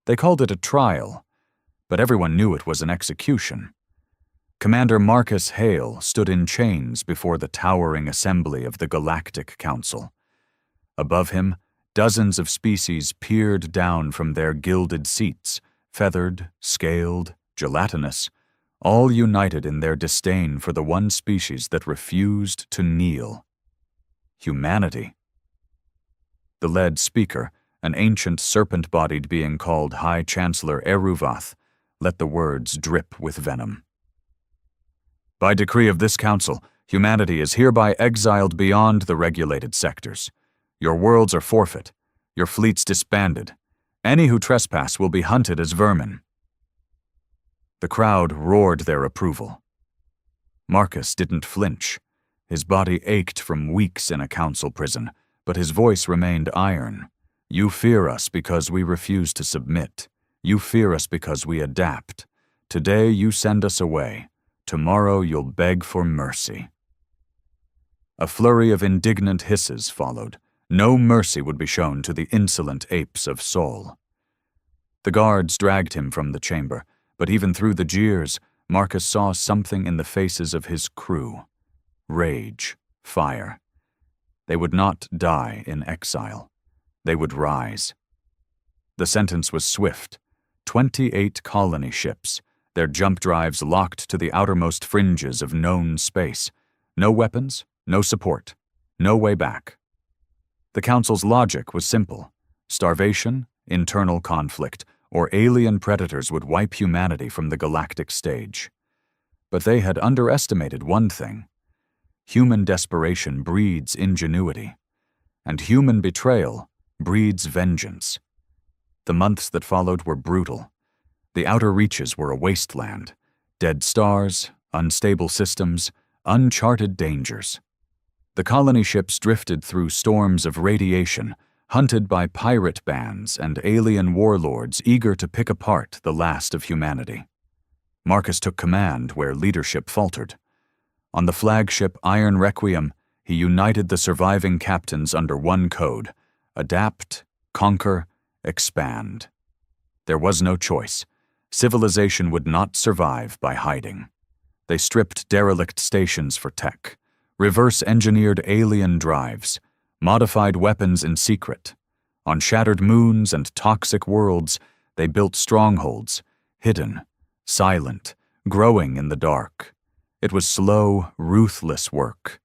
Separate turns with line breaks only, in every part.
They called it a trial, but everyone knew it was an execution. Commander Marcus Hale stood in chains before the towering assembly of the Galactic Council. Above him, dozens of species peered down from their gilded seats, feathered, scaled, gelatinous, all united in their disdain for the one species that refused to kneel: humanity. The lead speaker, an ancient serpent-bodied being called High Chancellor Eruvath, let the words drip with venom. By decree of this council, humanity is hereby exiled beyond the regulated sectors. Your worlds are forfeit, your fleets disbanded. Any who trespass will be hunted as vermin. The crowd roared their approval. Marcus didn't flinch. His body ached from weeks in a council prison, but his voice remained iron. You fear us because we refuse to submit. You fear us because we adapt. Today you send us away. Tomorrow you'll beg for mercy. A flurry of indignant hisses followed. No mercy would be shown to the insolent apes of Sol. The guards dragged him from the chamber, but even through the jeers, Marcus saw something in the faces of his crew. Rage, fire. They would not die in exile. They would rise. The sentence was swift. 28 colony ships, their jump drives locked to the outermost fringes of known space. No weapons, no support, no way back. The Council's logic was simple. Starvation, internal conflict, or alien predators would wipe humanity from the galactic stage. But they had underestimated one thing. Human desperation breeds ingenuity, and human betrayal breeds vengeance. The months that followed were brutal. The outer reaches were a wasteland. Dead stars, unstable systems, uncharted dangers. The colony ships drifted through storms of radiation, hunted by pirate bands and alien warlords eager to pick apart the last of humanity. Marcus took command where leadership faltered. On the flagship Iron Requiem, he united the surviving captains under one code: adapt, conquer, expand. There was no choice. Civilization would not survive by hiding. They stripped derelict stations for tech, reverse-engineered alien drives, modified weapons in secret. On shattered moons and toxic worlds, they built strongholds, hidden, silent, growing in the dark. It was slow, ruthless work.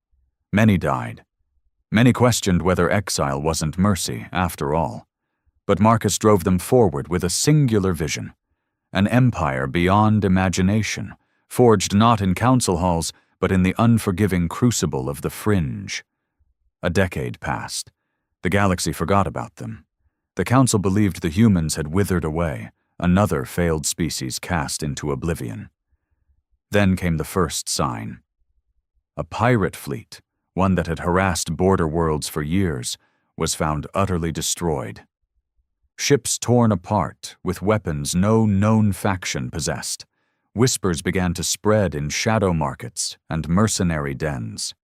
Many died. Many questioned whether exile wasn't mercy, after all. But Marcus drove them forward with a singular vision. An empire beyond imagination, forged not in council halls, but in the unforgiving crucible of the fringe. A decade passed. The galaxy forgot about them. The council believed the humans had withered away, another failed species cast into oblivion. Then came the first sign. A pirate fleet, one that had harassed border worlds for years, was found utterly destroyed. Ships torn apart, with weapons no known faction possessed. Whispers began to spread in shadow markets and mercenary dens.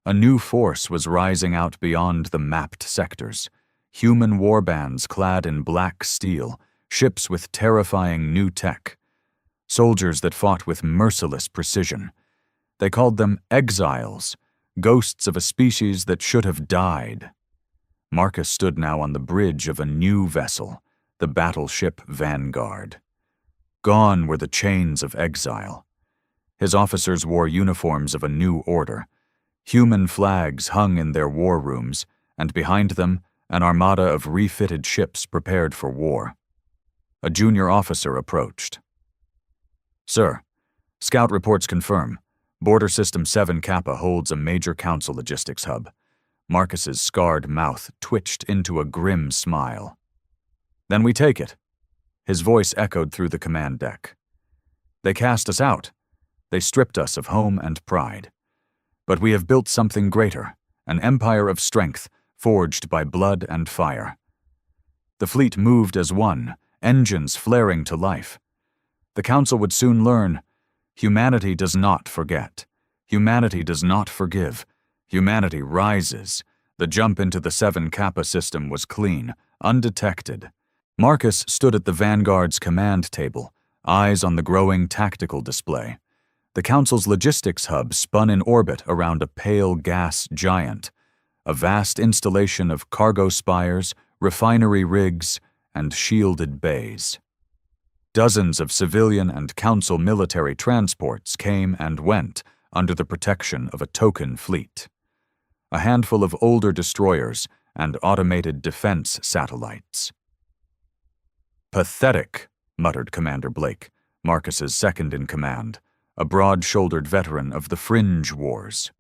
A new force was rising out beyond the mapped sectors. Human warbands clad in black steel, ships with terrifying new tech. Soldiers that fought with merciless precision. They called them exiles, ghosts of a species that should have died. Marcus stood now on the bridge of a new vessel, the battleship Vanguard. Gone were the chains of exile. His officers wore uniforms of a new order. Human flags hung in their war rooms, and behind them, an armada of refitted ships prepared for war. A junior officer approached. "Sir, scout reports confirm. Border System 7 Kappa holds a major council logistics hub." Marcus's scarred mouth twitched into a grim smile. "Then we take it." His voice echoed through the command deck. "They cast us out. They stripped us of home and pride. But we have built something greater, an empire of strength, forged by blood and fire." The fleet moved as one, engines flaring to life. The council would soon learn, humanity does not forget. Humanity does not forgive. Humanity rises. The jump into the 7 Kappa system was clean, undetected. Marcus stood at the Vanguard's command table, eyes on the growing tactical display. The Council's logistics hub spun in orbit around a pale gas giant, a vast installation of cargo spires, refinery rigs, and shielded bays. Dozens of civilian and Council military transports came and went under the protection of a token fleet. A handful of older destroyers and automated defense satellites. "Pathetic," muttered Commander Blake, Marcus's second-in-command, a broad-shouldered veteran of the Fringe Wars.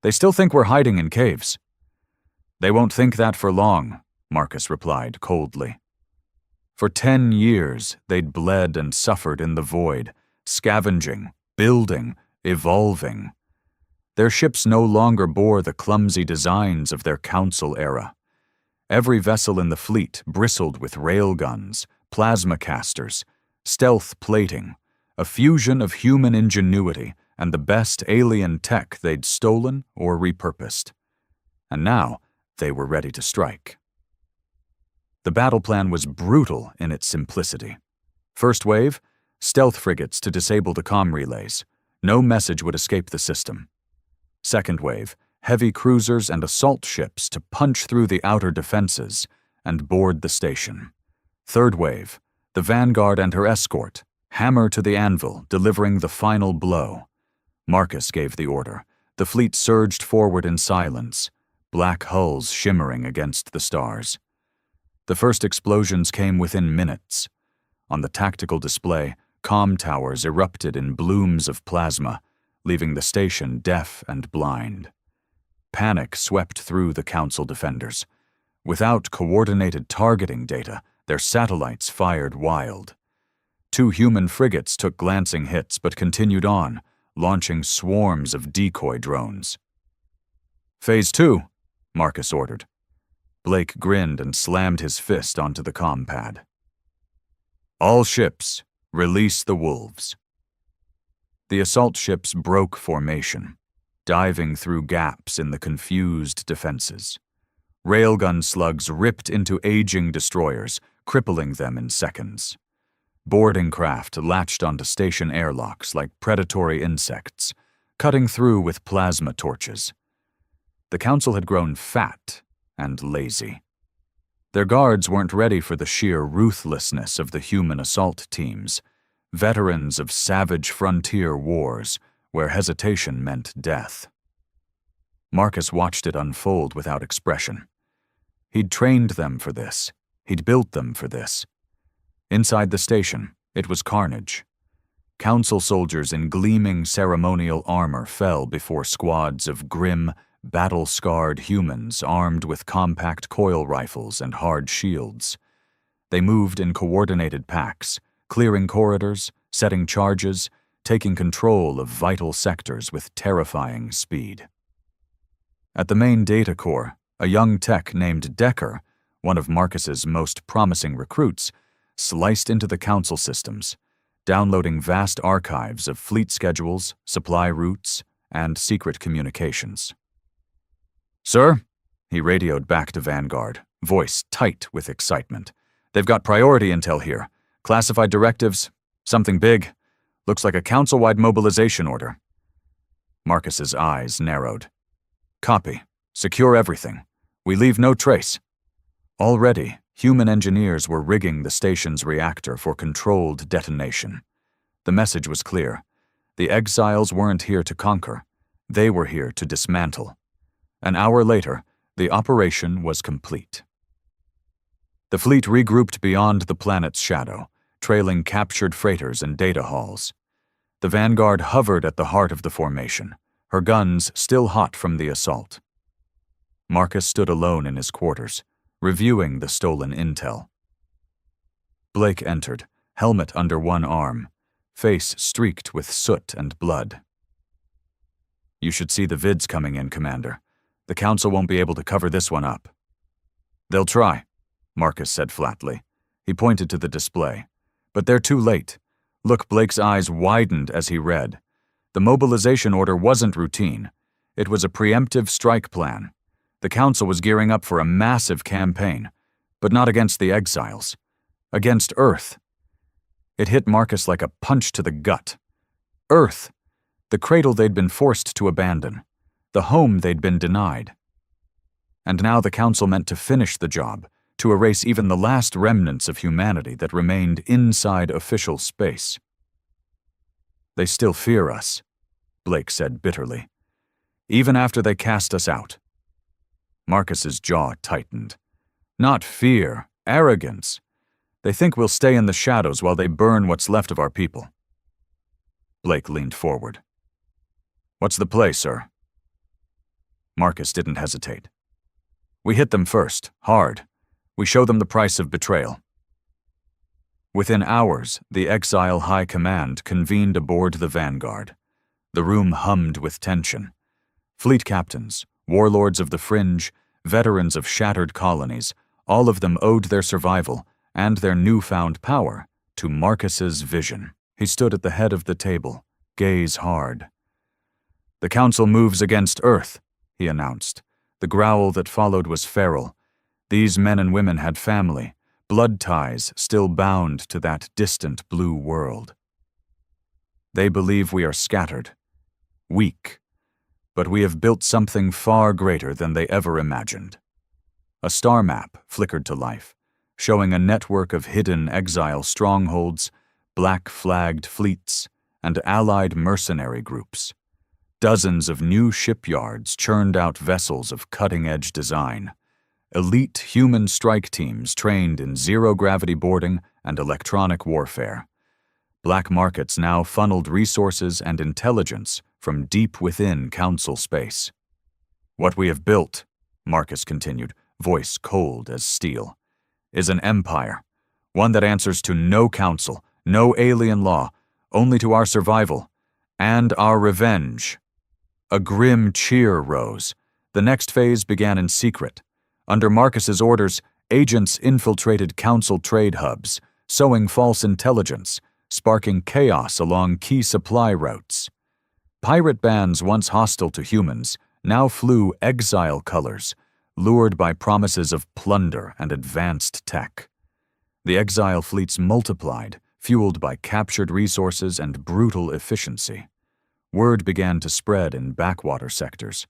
"They still think we're hiding in caves." "They won't think that for long," Marcus replied coldly. For 10 years, they'd bled and suffered in the void, scavenging, building, evolving. Their ships no longer bore the clumsy designs of their Council era. Every vessel in the fleet bristled with railguns, plasma casters, stealth plating, a fusion of human ingenuity and the best alien tech they'd stolen or repurposed. And now, they were ready to strike. The battle plan was brutal in its simplicity. First wave, stealth frigates to disable the comm relays. No message would escape the system. Second wave, heavy cruisers and assault ships to punch through the outer defenses and board the station. Third wave, the Vanguard and her escort, hammer to the anvil, delivering the final blow. Marcus gave the order. The fleet surged forward in silence, black hulls shimmering against the stars. The first explosions came within minutes. On the tactical display, comm towers erupted in blooms of plasma, leaving the station deaf and blind. Panic swept through the Council defenders. Without coordinated targeting data, their satellites fired wild. 2 human frigates took glancing hits but continued on, launching swarms of decoy drones. "Phase 2, Marcus ordered. Blake grinned and slammed his fist onto the comm pad. "All ships, release the wolves." The assault ships broke formation, diving through gaps in the confused defenses. Railgun slugs ripped into aging destroyers, crippling them in seconds. Boarding craft latched onto station airlocks like predatory insects, cutting through with plasma torches. The Council had grown fat and lazy. Their guards weren't ready for the sheer ruthlessness of the human assault teams, veterans of savage frontier wars where hesitation meant death. Marcus watched it unfold without expression. He'd trained them for this. He'd built them for this. Inside the station, it was carnage. Council soldiers in gleaming ceremonial armor fell before squads of grim, battle-scarred humans armed with compact coil rifles and hard shields. They moved in coordinated packs, clearing corridors, setting charges, taking control of vital sectors with terrifying speed. At the main data core, a young tech named Decker, one of Marcus's most promising recruits, sliced into the Council systems, downloading vast archives of fleet schedules, supply routes, and secret communications. "Sir," he radioed back to Vanguard, voice tight with excitement. "They've got priority intel here. Classified directives, something big. Looks like a Council-wide mobilization order." Marcus's eyes narrowed. "Copy. Secure everything. We leave no trace." Already, human engineers were rigging the station's reactor for controlled detonation. The message was clear. The exiles weren't here to conquer. They were here to dismantle. An hour later, the operation was complete. The fleet regrouped beyond the planet's shadow, trailing captured freighters and data halls. The Vanguard hovered at the heart of the formation, her guns still hot from the assault. Marcus stood alone in his quarters, reviewing the stolen intel. Blake entered, helmet under one arm, face streaked with soot and blood. "You should see the vids coming in, Commander. The Council won't be able to cover this one up." "They'll try," Marcus said flatly. He pointed to the display. "But they're too late." Look, Blake's eyes widened as he read. The mobilization order wasn't routine. It was a preemptive strike plan. The Council was gearing up for a massive campaign. But not against the exiles. Against Earth. It hit Marcus like a punch to the gut. Earth, the cradle they'd been forced to abandon, the home they'd been denied. And now the Council meant to finish the job, to erase even the last remnants of humanity that remained inside official space. They still fear us, Blake said bitterly. Even after they cast us out. Marcus's jaw tightened. Not fear, arrogance. They think we'll stay in the shadows while they burn what's left of our people. Blake leaned forward. What's the play, sir? Marcus didn't hesitate. We hit them first, hard. We show them the price of betrayal. Within hours, the Exile High Command convened aboard the Vanguard. The room hummed with tension. Fleet captains, warlords of the fringe, veterans of shattered colonies, all of them owed their survival and their newfound power to Marcus's vision. He stood at the head of the table, gaze hard. The Council moves against Earth, he announced. The growl that followed was feral. These men and women had family, blood ties still bound to that distant blue world. They believe we are scattered, weak, but we have built something far greater than they ever imagined. A star map flickered to life, showing a network of hidden exile strongholds, black-flagged fleets, and allied mercenary groups. Dozens of new shipyards churned out vessels of cutting-edge design. Elite human strike teams trained in zero-gravity boarding and electronic warfare. Black markets now funneled resources and intelligence from deep within Council space. What we have built, Marcus continued, voice cold as steel, is an empire, one that answers to no council, no alien law, only to our survival and our revenge. A grim cheer rose. The next phase began in secret. Under Marcus's orders, agents infiltrated Council trade hubs, sowing false intelligence, sparking chaos along key supply routes. Pirate bands once hostile to humans now flew exile colors, lured by promises of plunder and advanced tech. The exile fleets multiplied, fueled by captured resources and brutal efficiency. Word began to spread in backwater sectors.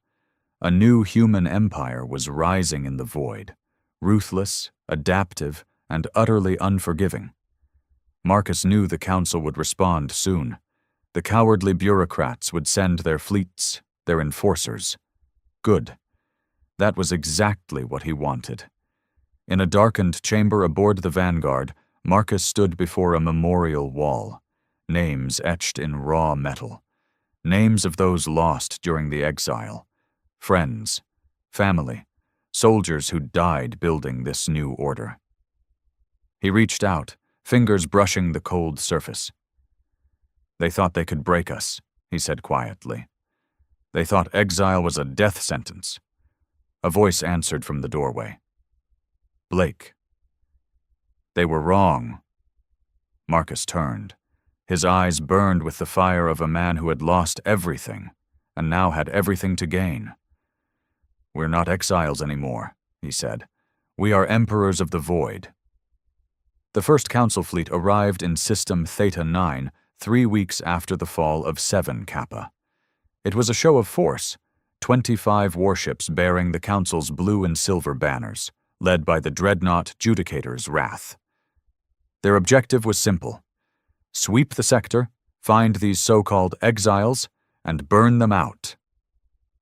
A new human empire was rising in the void, ruthless, adaptive, and utterly unforgiving. Marcus knew the Council would respond soon. The cowardly bureaucrats would send their fleets, their enforcers. Good. That was exactly what he wanted. In a darkened chamber aboard the Vanguard, Marcus stood before a memorial wall, names etched in raw metal. Names of those lost during the exile. Friends, family, soldiers who died building this new order. He reached out, fingers brushing the cold surface. They thought they could break us, he said quietly. They thought exile was a death sentence. A voice answered from the doorway. Blake. They were wrong. Marcus turned. His eyes burned with the fire of a man who had lost everything, and now had everything to gain. We're not exiles anymore, he said. We are emperors of the void. The first Council fleet arrived in System Theta 9 3 weeks after the fall of 7 Kappa. It was a show of force, 25 warships bearing the Council's blue and silver banners, led by the dreadnought Judicator's Wrath. Their objective was simple. Sweep the sector, find these so-called exiles, and burn them out.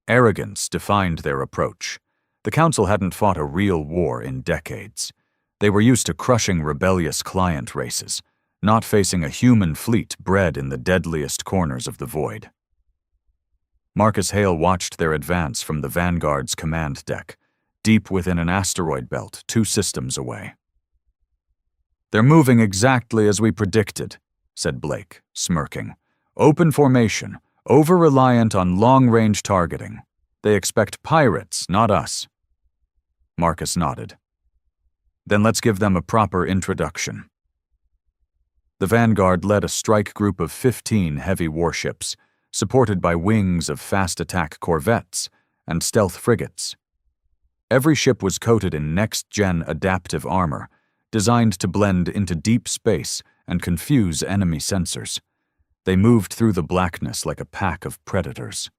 Arrogance defined their approach. The Council hadn't fought a real war in decades. They were used to crushing rebellious client races, not facing a human fleet bred in the deadliest corners of the void. Marcus Hale watched their advance from the Vanguard's command deck, deep within an asteroid belt 2 systems away. They're moving exactly as we predicted, said Blake, smirking. Open formation, over-reliant on long-range targeting. They expect pirates, not us. Marcus nodded. Then let's give them a proper introduction. The Vanguard led a strike group of 15 heavy warships, supported by wings of fast-attack corvettes and stealth frigates. Every ship was coated in next-gen adaptive armor, designed to blend into deep space and confuse enemy sensors. They moved through the blackness like a pack of predators.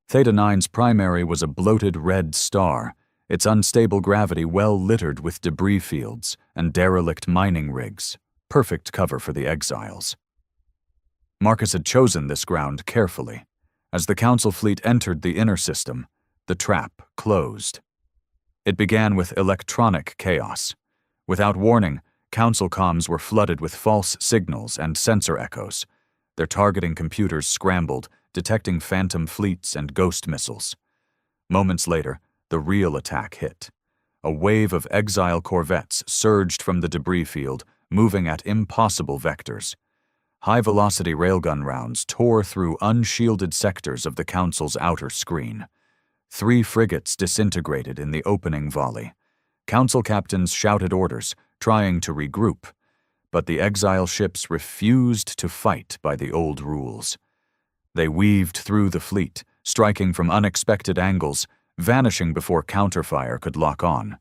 Theta 9's primary was a bloated red star, its unstable gravity well littered with debris fields and derelict mining rigs, perfect cover for the exiles. Marcus had chosen this ground carefully. As the Council fleet entered the inner system, the trap closed. It began with electronic chaos. Without warning, Council comms were flooded with false signals and sensor echoes. Their targeting computers scrambled, detecting phantom fleets and ghost missiles. Moments later, the real attack hit. A wave of exile corvettes surged from the debris field, moving at impossible vectors. High-velocity railgun rounds tore through unshielded sectors of the Council's outer screen. 3 frigates disintegrated in the opening volley. Council captains shouted orders, trying to regroup, but the exile ships refused to fight by the old rules. They weaved through the fleet, striking from unexpected angles, vanishing before counterfire could lock on.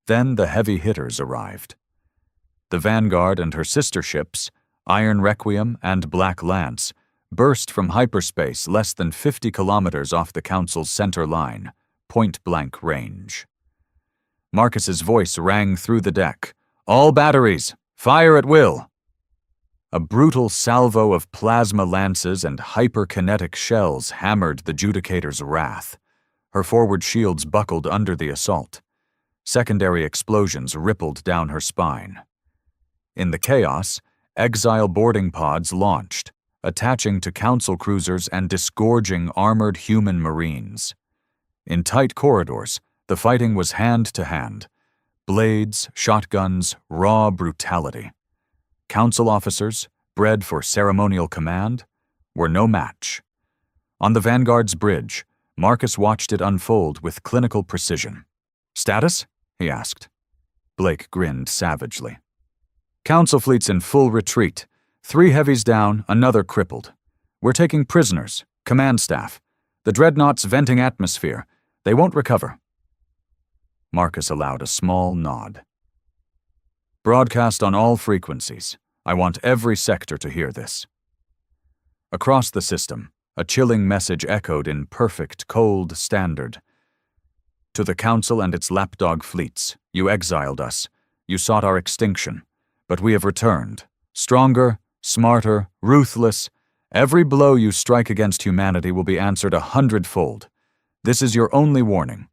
Then the heavy hitters arrived. The Vanguard and her sister ships, Iron Requiem and Black Lance, burst from hyperspace less than 50 kilometers off the Council's center line, point-blank range. Marcus's voice rang through the deck. "All batteries! Fire at will!" A brutal salvo of plasma lances and hyperkinetic shells hammered the Judicator's wrath. Her forward shields buckled under the assault. Secondary explosions rippled down her spine. In the chaos, exile boarding pods launched, attaching to Council cruisers and disgorging armored human marines. In tight corridors, the fighting was hand-to-hand. Blades, shotguns, raw brutality. Council officers, bred for ceremonial command, were no match. On the Vanguard's bridge, Marcus watched it unfold with clinical precision. "Status?" he asked. Blake grinned savagely. "Council fleet's in full retreat. 3 heavies down, another crippled. We're taking prisoners, command staff. The dreadnought's venting atmosphere. They won't recover." Marcus allowed a small nod. "Broadcast on all frequencies. I want every sector to hear this." Across the system, a chilling message echoed in perfect, cold standard. "To the Council and its lapdog fleets, you exiled us. You sought our extinction. But we have returned. Stronger, smarter, ruthless. Every blow you strike against humanity will be answered 100-fold. This is your only warning."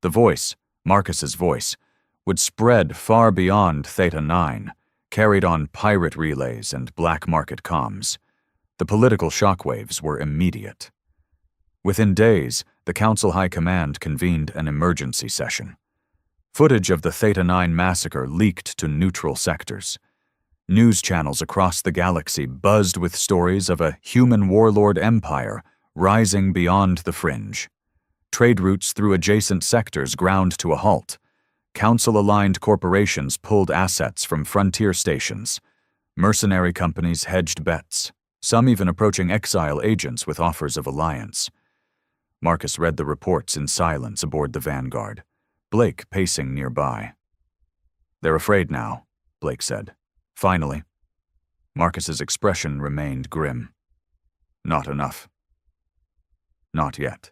The voice, Marcus's voice, would spread far beyond Theta 9, carried on pirate relays and black market comms. The political shockwaves were immediate. Within days, the Council High Command convened an emergency session. Footage of the Theta 9 massacre leaked to neutral sectors. News channels across the galaxy buzzed with stories of a human warlord empire rising beyond the fringe. Trade routes through adjacent sectors ground to a halt. Council-aligned corporations pulled assets from frontier stations. Mercenary companies hedged bets, some even approaching exile agents with offers of alliance. Marcus read the reports in silence aboard the Vanguard, Blake pacing nearby. "They're afraid now," Blake said. Finally. Marcus's expression remained grim. "Not enough. Not yet."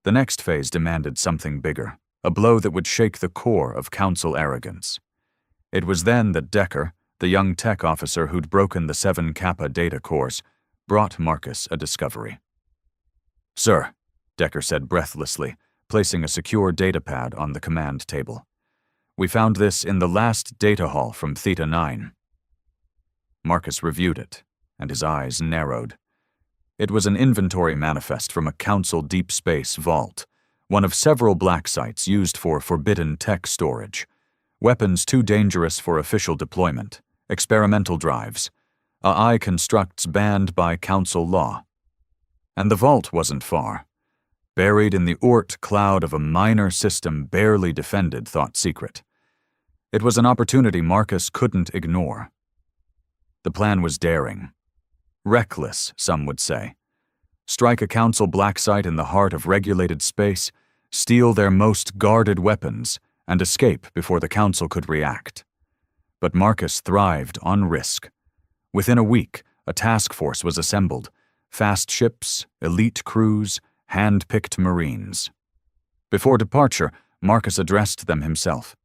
The next phase demanded something bigger, a blow that would shake the core of Council arrogance. It was then that Decker, the young tech officer who'd broken the 7 Kappa data course, brought Marcus a discovery. "Sir," Decker said breathlessly, placing a secure datapad on the command table. "We found this in the last data haul from Theta 9. Marcus reviewed it, and his eyes narrowed. It was an inventory manifest from a Council deep space vault, one of several black sites used for forbidden tech storage. Weapons too dangerous for official deployment, experimental drives, AI constructs banned by Council law. And the vault wasn't far. Buried in the Oort cloud of a minor system barely defended thought secret. It was an opportunity Marcus couldn't ignore. The plan was daring. Reckless, some would say. Strike a Council black site in the heart of regulated space, steal their most guarded weapons, and escape before the Council could react. But Marcus thrived on risk. Within a week, a task force was assembled: fast ships, elite crews, hand-picked Marines. Before departure, Marcus addressed them himself.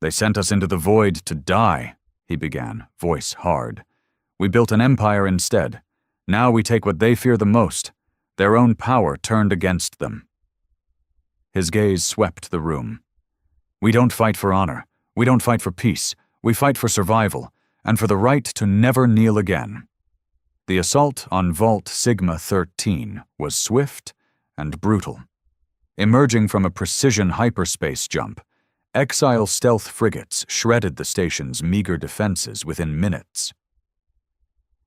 "They sent us into the void to die," he began, voice hard. "We built an empire instead. Now we take what they fear the most, their own power turned against them." His gaze swept the room. "We don't fight for honor. We don't fight for peace. We fight for survival, and for the right to never kneel again." The assault on Vault Sigma 13 was swift and brutal. Emerging from a precision hyperspace jump, Exile stealth frigates shredded the station's meager defenses within minutes.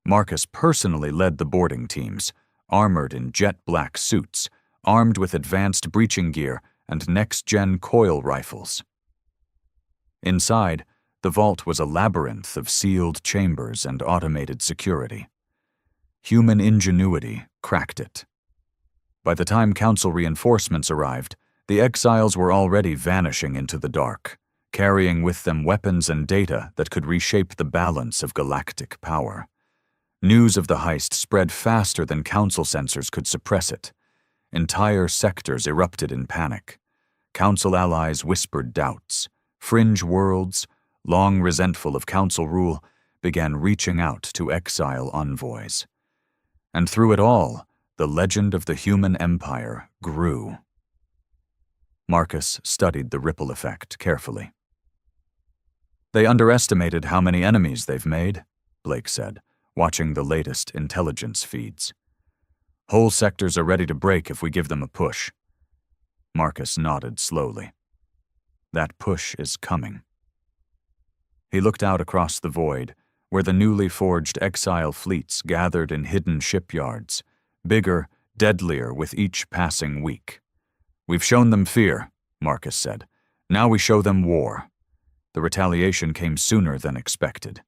Marcus personally led the boarding teams, armored in jet-black suits, armed with advanced breaching gear and next-gen coil rifles. Inside, the vault was a labyrinth of sealed chambers and automated security. Human ingenuity cracked it. By the time Council reinforcements arrived, the exiles were already vanishing into the dark, carrying with them weapons and data that could reshape the balance of galactic power. News of the heist spread faster than Council censors could suppress it. Entire sectors erupted in panic. Council allies whispered doubts. Fringe worlds, long resentful of Council rule, began reaching out to exile envoys. And through it all, the legend of the human empire grew. Marcus studied the ripple effect carefully. "They underestimated how many enemies they've made," Blake said, watching the latest intelligence feeds. "Whole sectors are ready to break if we give them a push." Marcus nodded slowly. "That push is coming." He looked out across the void, where the newly forged exile fleets gathered in hidden shipyards, bigger, deadlier with each passing week. "We've shown them fear," Marcus said. "Now we show them war." The retaliation came sooner than expected.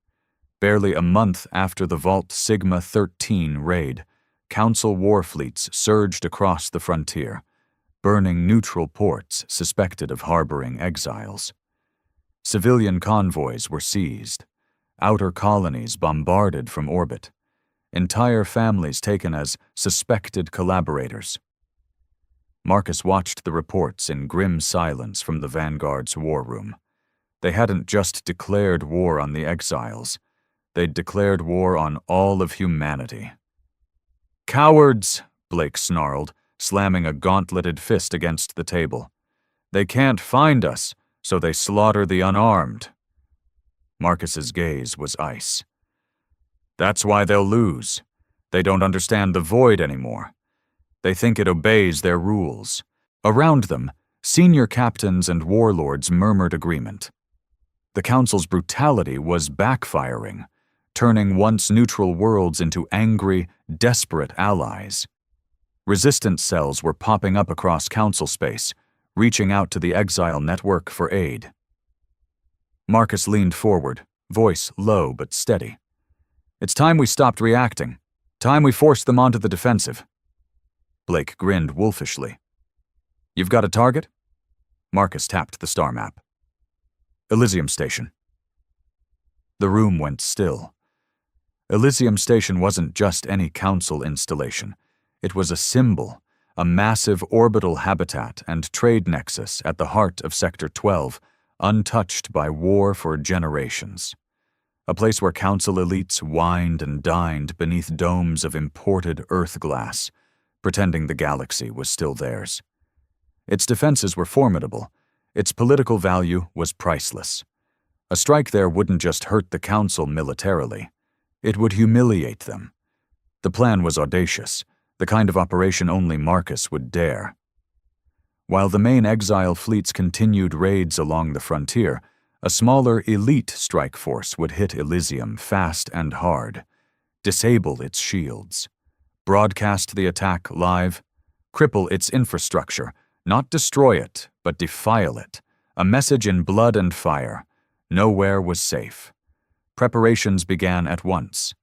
Barely a month after the Vault Sigma 13 raid, Council war fleets surged across the frontier, burning neutral ports suspected of harboring exiles. Civilian convoys were seized, outer colonies bombarded from orbit, entire families taken as suspected collaborators. Marcus watched the reports in grim silence from the Vanguard's war room. They hadn't just declared war on the exiles. They'd declared war on all of humanity. "Cowards!" Blake snarled, slamming a gauntleted fist against the table. "They can't find us, so they slaughter the unarmed." Marcus's gaze was ice. "That's why they'll lose. They don't understand the void anymore. They think it obeys their rules." Around them, senior captains and warlords murmured agreement. The Council's brutality was backfiring, turning once neutral worlds into angry, desperate allies. Resistance cells were popping up across Council space, reaching out to the Exile network for aid. Marcus leaned forward, voice low but steady. "It's time we stopped reacting. Time we forced them onto the defensive." Blake grinned wolfishly. "You've got a target?" Marcus tapped the star map. "Elysium Station." The room went still. Elysium Station wasn't just any Council installation. It was a symbol, a massive orbital habitat and trade nexus at the heart of Sector 12, untouched by war for generations. A place where Council elites wined and dined beneath domes of imported Earth glass, pretending the galaxy was still theirs. Its defenses were formidable. Its political value was priceless. A strike there wouldn't just hurt the Council militarily. It would humiliate them. The plan was audacious, the kind of operation only Marcus would dare. While the main exile fleets continued raids along the frontier, a smaller elite strike force would hit Elysium fast and hard, disable its shields, broadcast the attack live, cripple its infrastructure, not destroy it, but defile it, a message in blood and fire. Nowhere was safe. Preparations began at once.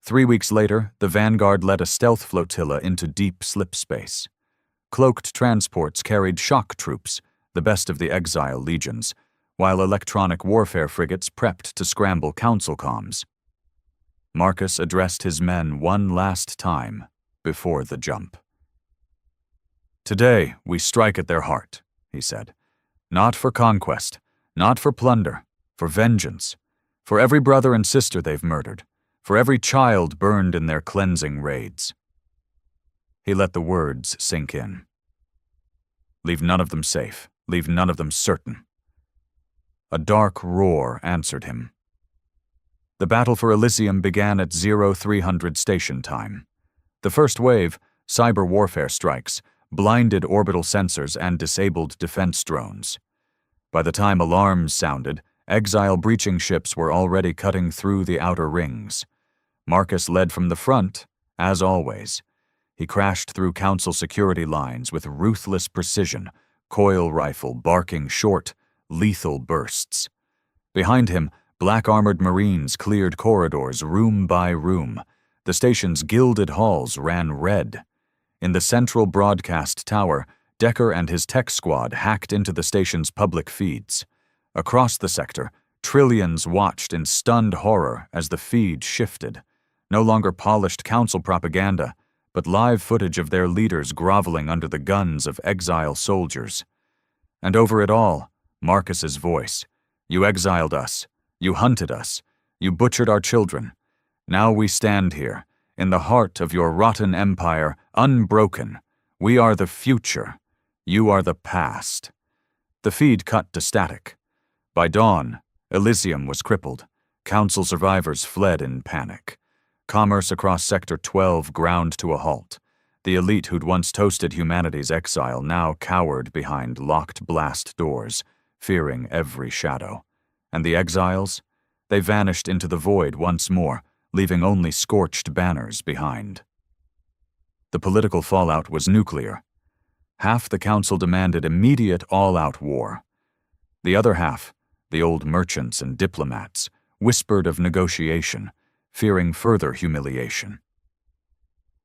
3 weeks later, the Vanguard led a stealth flotilla into deep slip space. cloaked transports carried shock troops, the best of the exile legions, while electronic warfare frigates prepped to scramble council comms. Marcus addressed his men one last time before the jump. "Today we strike at their heart," he said. "Not for conquest, not for plunder, for vengeance, for every brother and sister they've murdered, for every child burned in their cleansing raids." He let the words sink in. "Leave none of them safe, leave none of them certain." A dark roar answered him. The battle for Elysium began at 0300 station time. The first wave, cyber warfare strikes, blinded orbital sensors and disabled defense drones. By the time alarms sounded, exile breaching ships were already cutting through the outer rings. Marcus led from the front, as always. He crashed through Council security lines with ruthless precision, coil rifle barking short, lethal bursts. Behind him, black-armored Marines cleared corridors room by room. The station's gilded halls ran red. In the central broadcast tower, Decker and his tech squad hacked into the station's public feeds. Across the sector, trillions watched in stunned horror as the feed shifted. No longer polished council propaganda, but live footage of their leaders groveling under the guns of exile soldiers. And over it all, Marcus's voice. "You exiled us. You hunted us. You butchered our children. Now we stand here, in the heart of your rotten empire, unbroken. We are the future. You are the past." The feed cut to static. By dawn, Elysium was crippled. Council survivors fled in panic. Commerce across Sector 12 ground to a halt. The elite who'd once toasted humanity's exile now cowered behind locked blast doors, fearing every shadow. And the exiles? They vanished into the void once more, leaving only scorched banners behind. The political fallout was nuclear. Half the council demanded immediate all-out war. The other half, the old merchants and diplomats, whispered of negotiation, fearing further humiliation.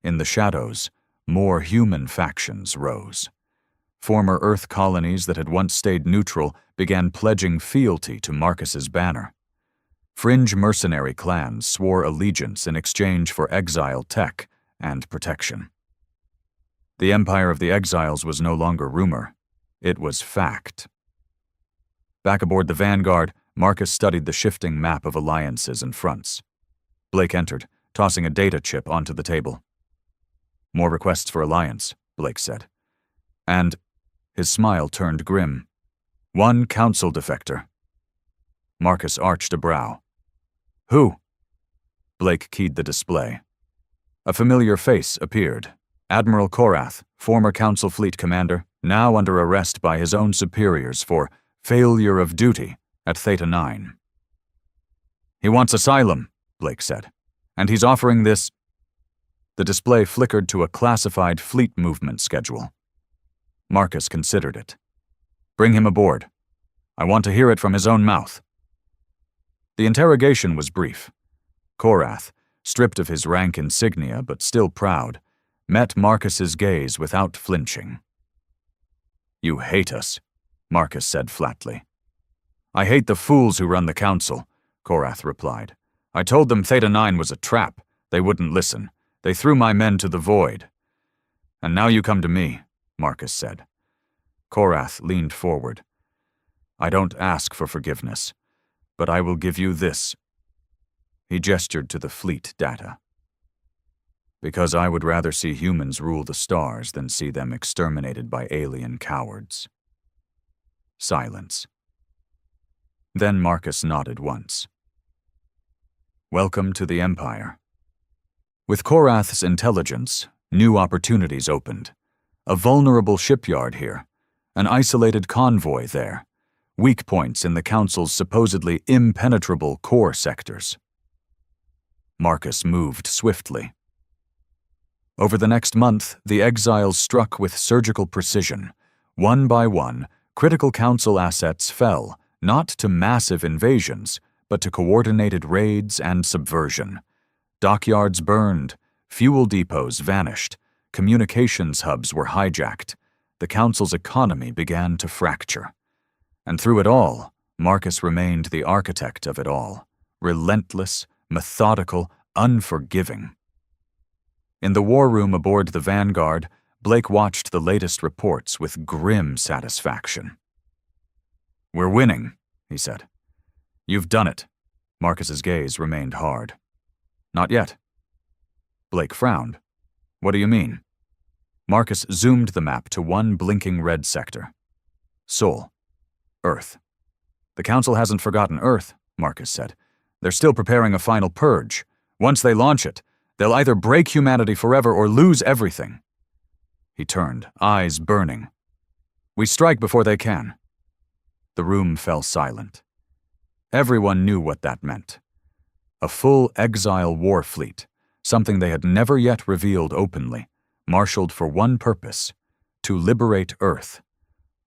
In the shadows, more human factions rose. Former Earth colonies that had once stayed neutral began pledging fealty to Marcus's banner. Fringe mercenary clans swore allegiance in exchange for exile tech and protection. The empire of the exiles was no longer rumor. It was fact. Back aboard the Vanguard, Marcus studied the shifting map of alliances and fronts. Blake entered, tossing a data chip onto the table. "More requests for alliance," Blake said. And his smile turned grim. "One council defector." Marcus arched a brow. "Who?" Blake keyed the display. A familiar face appeared. Admiral Korath, former Council Fleet commander, now under arrest by his own superiors for failure of duty at Theta 9. "He wants asylum," Blake said, "and he's offering this." The display flickered to a classified fleet movement schedule. Marcus considered it. "Bring him aboard. I want to hear it from his own mouth." The interrogation was brief. Korath, stripped of his rank insignia but still proud, met Marcus's gaze without flinching. "You hate us," Marcus said flatly. "I hate the fools who run the council," Korath replied. "I told them Theta 9 was a trap. They wouldn't listen. They threw my men to the void." "And now you come to me," Marcus said. Korath leaned forward. "I don't ask for forgiveness, but I will give you this." He gestured to the fleet data. "Because I would rather see humans rule the stars than see them exterminated by alien cowards." Silence. Then Marcus nodded once. "Welcome to the Empire." With Korath's intelligence, new opportunities opened. A vulnerable shipyard here, an isolated convoy there, weak points in the Council's supposedly impenetrable core sectors. Marcus moved swiftly. Over the next month, the exiles struck with surgical precision. One by one, critical Council assets fell, not to massive invasions, but to coordinated raids and subversion. Dockyards burned, fuel depots vanished, communications hubs were hijacked. The Council's economy began to fracture. And through it all, Marcus remained the architect of it all, relentless, methodical, unforgiving. In the war room aboard the Vanguard, Blake watched the latest reports with grim satisfaction. "We're winning," he said. "You've done it." Marcus's gaze remained hard. "Not yet." Blake frowned. "What do you mean?" Marcus zoomed the map to one blinking red sector. Sol. Earth. "The Council hasn't forgotten Earth," Marcus said. "They're still preparing a final purge. Once they launch it, they'll either break humanity forever or lose everything." He turned, eyes burning. "We strike before they can." The room fell silent. Everyone knew what that meant. A full exile war fleet, something they had never yet revealed openly, marshaled for one purpose: to liberate Earth,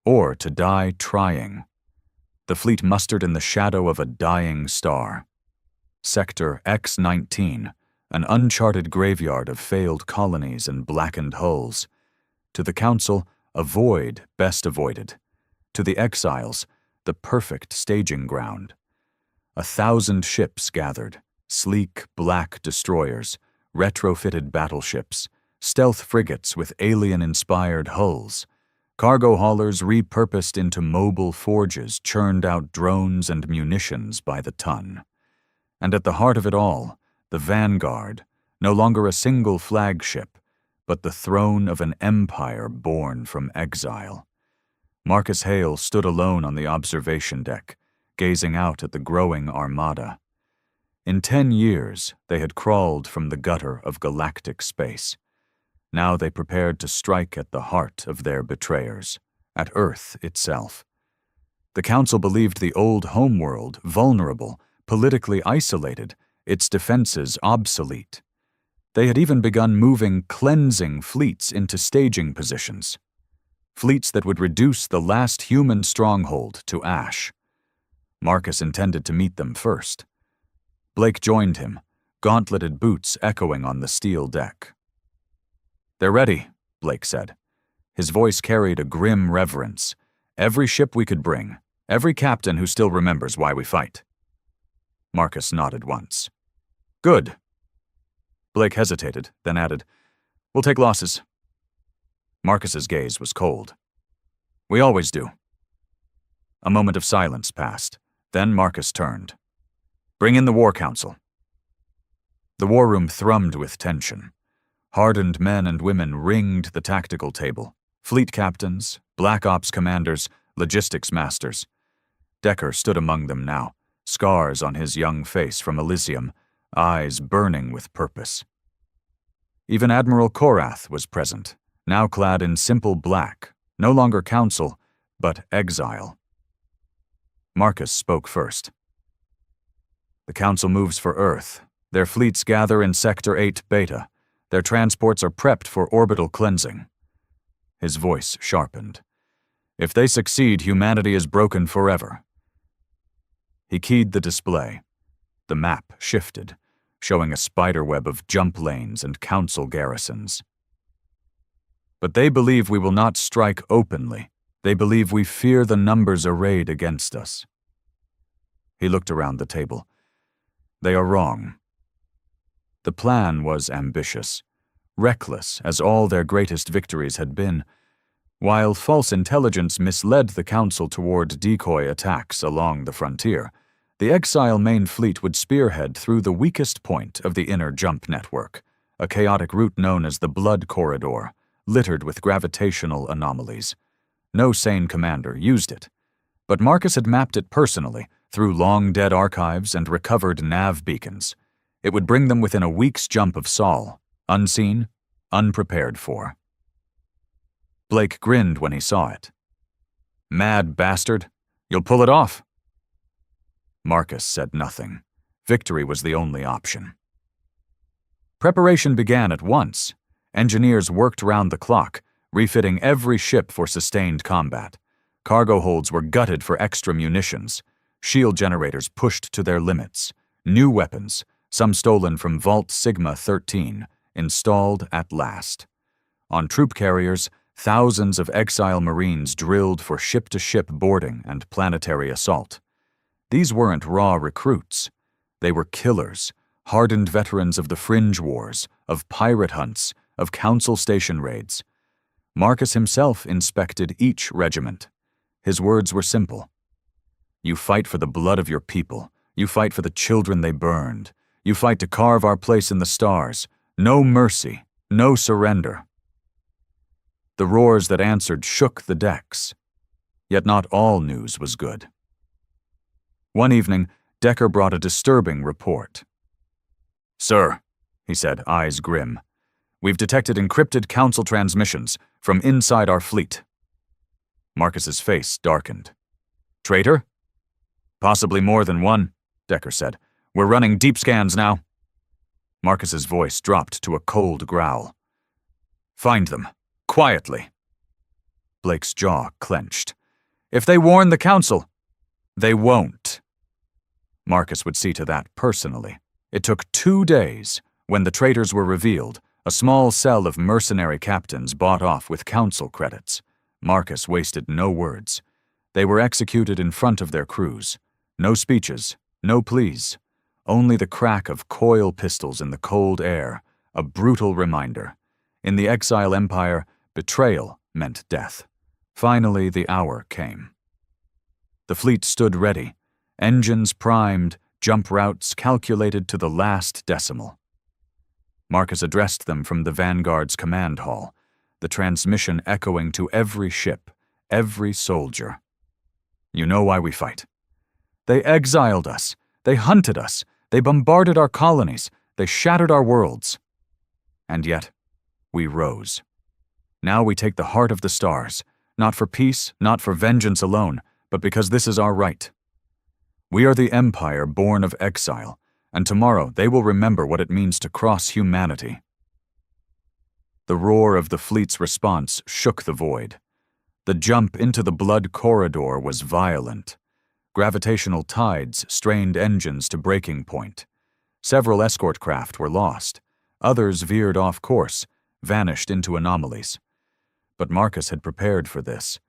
or to die trying. The fleet mustered in the shadow of a dying star. Sector X-19, an uncharted graveyard of failed colonies and blackened hulls. To the Council, a void best avoided. To the exiles, the perfect staging ground. 1,000 ships gathered, sleek black destroyers, retrofitted battleships, stealth frigates with alien-inspired hulls, cargo haulers repurposed into mobile forges churned out drones and munitions by the ton. And at the heart of it all, the Vanguard, no longer a single flagship, but the throne of an empire born from exile. Marcus Hale stood alone on the observation deck, gazing out at the growing armada. In 10 years, they had crawled from the gutter of galactic space. Now they prepared to strike at the heart of their betrayers, at Earth itself. The Council believed the old homeworld vulnerable, politically isolated, its defenses obsolete. They had even begun moving cleansing fleets into staging positions. Fleets that would reduce the last human stronghold to ash. Marcus intended to meet them first. Blake joined him, gauntleted boots echoing on the steel deck. "They're ready," Blake said. His voice carried a grim reverence. "Every ship we could bring, every captain who still remembers why we fight." Marcus nodded once. "Good." Blake hesitated, then added, "We'll take losses." Marcus's gaze was cold. "We always do." A moment of silence passed. Then Marcus turned. "Bring in the War Council." The war room thrummed with tension. Hardened men and women ringed the tactical table. Fleet captains, Black Ops commanders, logistics masters. Decker stood among them now, scars on his young face from Elysium, eyes burning with purpose. Even Admiral Korath was present, now clad in simple black, no longer council, but exile. Marcus spoke first. "The Council moves for Earth. Their fleets gather in Sector 8 Beta. Their transports are prepped for orbital cleansing." His voice sharpened. "If they succeed, humanity is broken forever." He keyed the display. The map shifted, showing a spiderweb of jump lanes and Council garrisons. "But they believe we will not strike openly. They believe we fear the numbers arrayed against us." He looked around the table. "They are wrong." The plan was ambitious, reckless as all their greatest victories had been. While false intelligence misled the Council toward decoy attacks along the frontier, the Exile main fleet would spearhead through the weakest point of the inner jump network, a chaotic route known as the Blood Corridor, littered with gravitational anomalies. No sane commander used it, but Marcus had mapped it personally through long-dead archives and recovered nav beacons. It would bring them within a week's jump of Sol, unseen, unprepared for. Blake grinned when he saw it. "Mad bastard, you'll pull it off." Marcus said nothing. Victory was the only option. Preparation began at once. Engineers worked round the clock, refitting every ship for sustained combat. Cargo holds were gutted for extra munitions. Shield generators pushed to their limits. New weapons, some stolen from Vault Sigma 13, installed at last. On troop carriers, thousands of exile Marines drilled for ship-to-ship boarding and planetary assault. These weren't raw recruits. They were killers, hardened veterans of the fringe wars, of pirate hunts, of council station raids. Marcus himself inspected each regiment. His words were simple. You fight for the blood of your people. You fight for the children they burned. You fight to carve our place in the stars. No mercy, no surrender. The roars that answered shook the decks. Yet not all news was good. One evening, Decker brought a disturbing report. "Sir," he said, eyes grim, "we've detected encrypted council transmissions from inside our fleet." Marcus's face darkened. "Traitor?" "Possibly more than one," Decker said. "We're running deep scans now." Marcus's voice dropped to a cold growl. "Find them. Quietly." Blake's jaw clenched. "If they warn the council—" "They won't." Marcus would see to that personally. It took 2 days. When the traitors were revealed, a small cell of mercenary captains bought off with council credits. Marcus wasted no words. They were executed in front of their crews. No speeches, no pleas. Only the crack of coil pistols in the cold air, a brutal reminder. In the exile empire, betrayal meant death. Finally, the hour came. The fleet stood ready, engines primed, jump routes calculated to the last decimal. Marcus addressed them from the Vanguard's command hall, the transmission echoing to every ship, every soldier. "You know why we fight. They exiled us. They hunted us. They bombarded our colonies. They shattered our worlds. And yet, we rose. Now we take the heart of the stars, not for peace, not for vengeance alone, but because this is our right. We are the empire born of exile, and tomorrow they will remember what it means to cross humanity." The roar of the fleet's response shook the void. The jump into the blood corridor was violent. Gravitational tides strained engines to breaking point. Several escort craft were lost. Others veered off course, vanished into anomalies. But Marcus had prepared for this.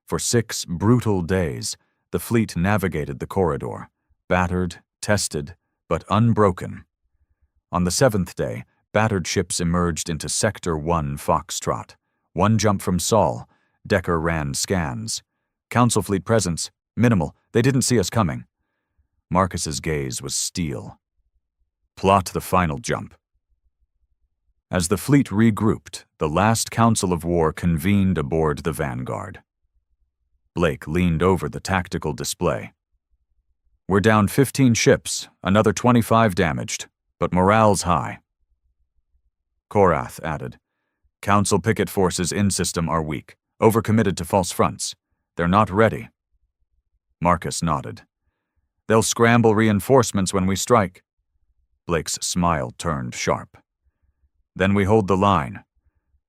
For 6 brutal days, the fleet navigated the corridor, battered, tested, but unbroken. On the 7th day, battered ships emerged into Sector 1 Foxtrot. One jump from Sol. Decker ran scans. Council fleet presence, minimal. They didn't see us coming. Marcus's gaze was steel. "Plot the final jump." As the fleet regrouped, the last council of war convened aboard the Vanguard. Blake leaned over the tactical display. "We're down 15 ships, another 25 damaged, but morale's high." Korath added, "Council picket forces in system are weak, overcommitted to false fronts. They're not ready." Marcus nodded. "They'll scramble reinforcements when we strike." Blake's smile turned sharp. "Then we hold the line,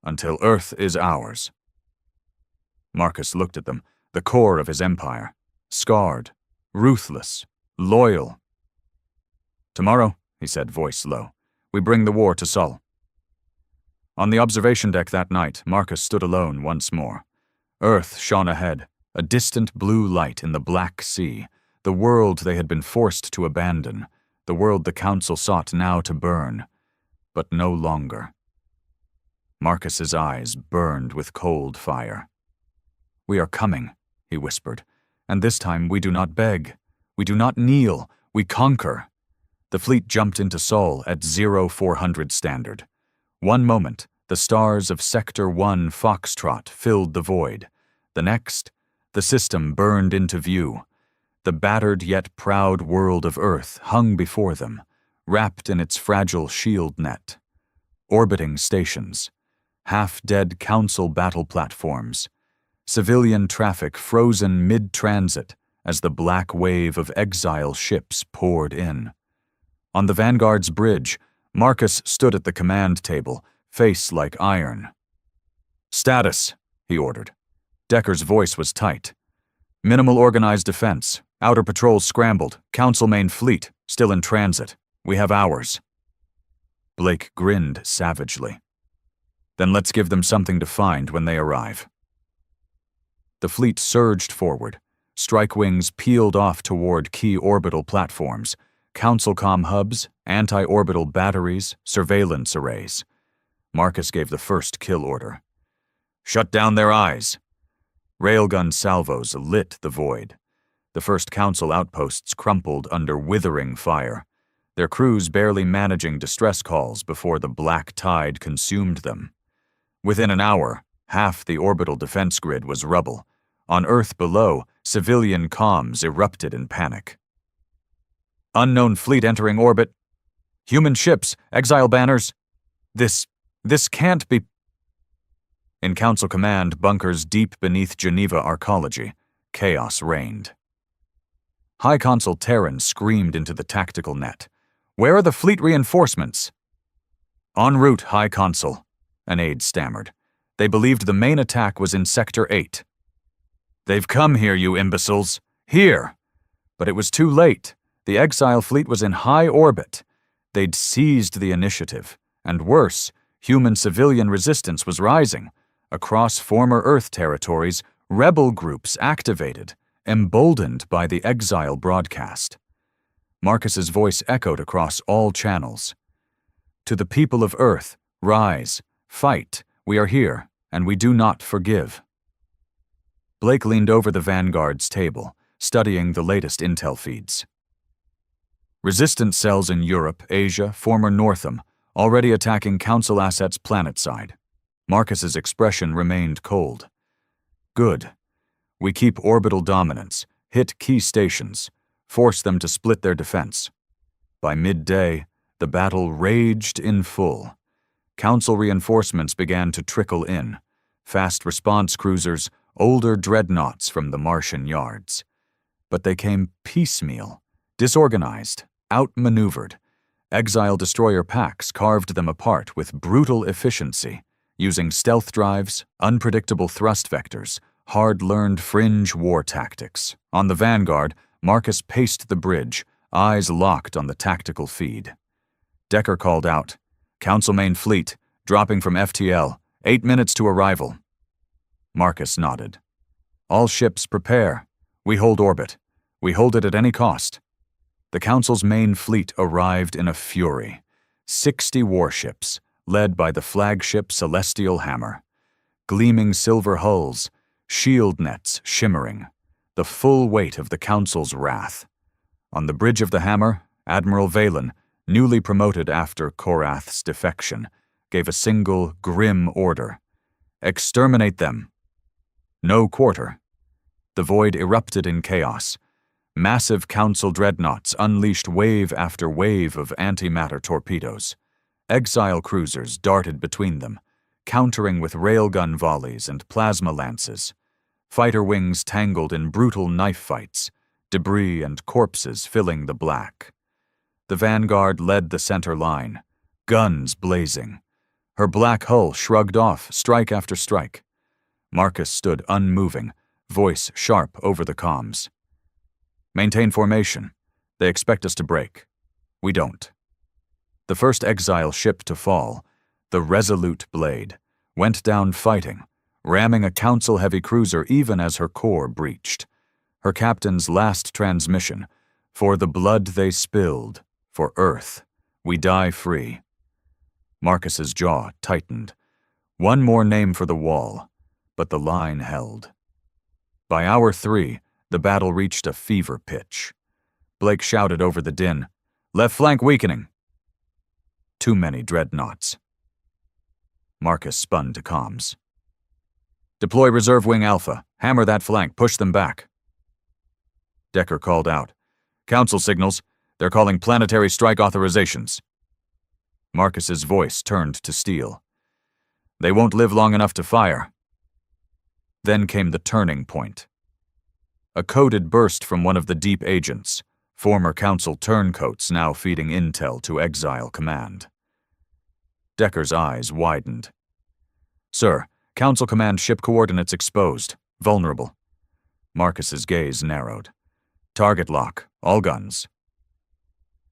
until Earth is ours." Marcus looked at them, the core of his empire, scarred, ruthless, loyal. "Tomorrow," he said, voice low, "we bring the war to Sol." On the observation deck that night, Marcus stood alone once more. Earth shone ahead, a distant blue light in the Black Sea, the world they had been forced to abandon, the world the Council sought now to burn, but no longer. Marcus's eyes burned with cold fire. "We are coming," he whispered, "and this time we do not beg. We do not kneel. We conquer." The fleet jumped into Sol at 0400 standard. One moment, the stars of Sector 1 Foxtrot filled the void. The next, the system burned into view. The battered yet proud world of Earth hung before them, wrapped in its fragile shield net. Orbiting stations, half-dead council battle platforms, civilian traffic frozen mid-transit as the black wave of exile ships poured in. On the Vanguard's bridge, Marcus stood at the command table, face like iron. "Status," he ordered. Decker's voice was tight. "Minimal organized defense. Outer patrols scrambled. Council main fleet, still in transit. We have hours." Blake grinned savagely. Then let's give them something to find when they arrive. The fleet surged forward. Strike wings peeled off toward key orbital platforms, Councilcom hubs, anti-orbital batteries, surveillance arrays. Marcus gave the first kill order. Shut down their eyes. Railgun salvos lit the void. The first Council outposts crumpled under withering fire, their crews barely managing distress calls before the black tide consumed them. Within an hour, half the orbital defense grid was rubble. On Earth below, civilian comms erupted in panic. Unknown fleet entering orbit. Human ships, exile banners. This can't be. In Council Command bunkers deep beneath Geneva arcology, chaos reigned. High Consul Terran screamed into the tactical net. Where are the fleet reinforcements? En route, High Consul, an aide stammered. They believed the main attack was in Sector 8. They've come here, you imbeciles. Here! But it was too late. The exile fleet was in high orbit. They'd seized the initiative. And worse, human-civilian resistance was rising. Across former Earth territories, rebel groups activated, emboldened by the exile broadcast. Marcus's voice echoed across all channels. To the people of Earth, rise, fight, we are here, and we do not forgive. Blake leaned over the Vanguard's table, studying the latest intel feeds. Resistance cells in Europe, Asia, former Northam, already attacking Council assets planetside. Marcus's expression remained cold. Good. We keep orbital dominance, hit key stations, force them to split their defense. By midday, the battle raged in full. Council reinforcements began to trickle in. Fast response cruisers, older dreadnoughts from the Martian yards. But they came piecemeal, disorganized, outmaneuvered. Exile destroyer packs carved them apart with brutal efficiency, using stealth drives, unpredictable thrust vectors, hard-learned fringe war tactics. On the Vanguard, Marcus paced the bridge, eyes locked on the tactical feed. Decker called out, Council main fleet, dropping from FTL, 8 minutes to arrival. Marcus nodded. All ships prepare. We hold orbit. We hold it at any cost. The Council's main fleet arrived in a fury. 60 warships, led by the flagship Celestial Hammer. Gleaming silver hulls, shield nets shimmering. The full weight of the Council's wrath. On the bridge of the Hammer, Admiral Valen, newly promoted after Korath's defection, gave a single, grim order. Exterminate them. No quarter. The void erupted in chaos. Massive Council dreadnoughts unleashed wave after wave of antimatter torpedoes. Exile cruisers darted between them, countering with railgun volleys and plasma lances. Fighter wings tangled in brutal knife fights, debris and corpses filling the black. The Vanguard led the center line, guns blazing. Her black hull shrugged off strike after strike. Marcus stood unmoving, voice sharp over the comms. Maintain formation. They expect us to break. We don't. The first exile ship to fall, the Resolute Blade, went down fighting, ramming a Council heavy cruiser even as her core breached. Her captain's last transmission, for the blood they spilled, for Earth, we die free. Marcus's jaw tightened. One more name for the wall, but the line held. By hour 3, the battle reached a fever pitch. Blake shouted over the din, "Left flank weakening." Too many dreadnoughts. Marcus spun to comms. Deploy Reserve Wing Alpha. Hammer that flank. Push them back. Decker called out. Council signals. They're calling planetary strike authorizations. Marcus's voice turned to steel. They won't live long enough to fire. Then came the turning point. A coded burst from one of the deep agents, former Council turncoats now feeding intel to Exile Command. Decker's eyes widened. Sir, Council Command ship coordinates exposed. Vulnerable. Marcus's gaze narrowed. Target lock. All guns.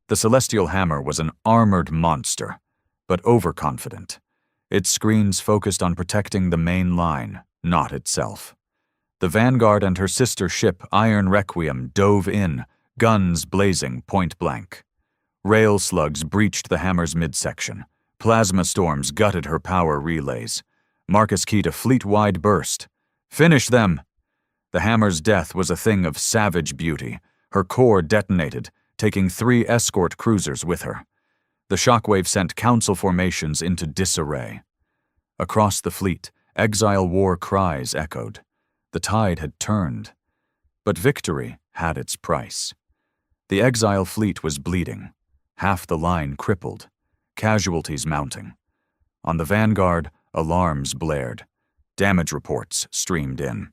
The Celestial Hammer was an armored monster, but overconfident. Its screens focused on protecting the main line, not itself. The Vanguard and her sister ship, Iron Requiem, dove in, guns blazing point-blank. Rail slugs breached the hammer's midsection. Plasma storms gutted her power relays. Marcus keyed a fleet-wide burst. "Finish them!" The hammer's death was a thing of savage beauty. Her core detonated, taking 3 escort cruisers with her. The shockwave sent council formations into disarray. Across the fleet, exile war cries echoed. The tide had turned. But victory had its price. The exile fleet was bleeding. Half the line crippled. Casualties mounting. On the Vanguard, alarms blared. Damage reports streamed in.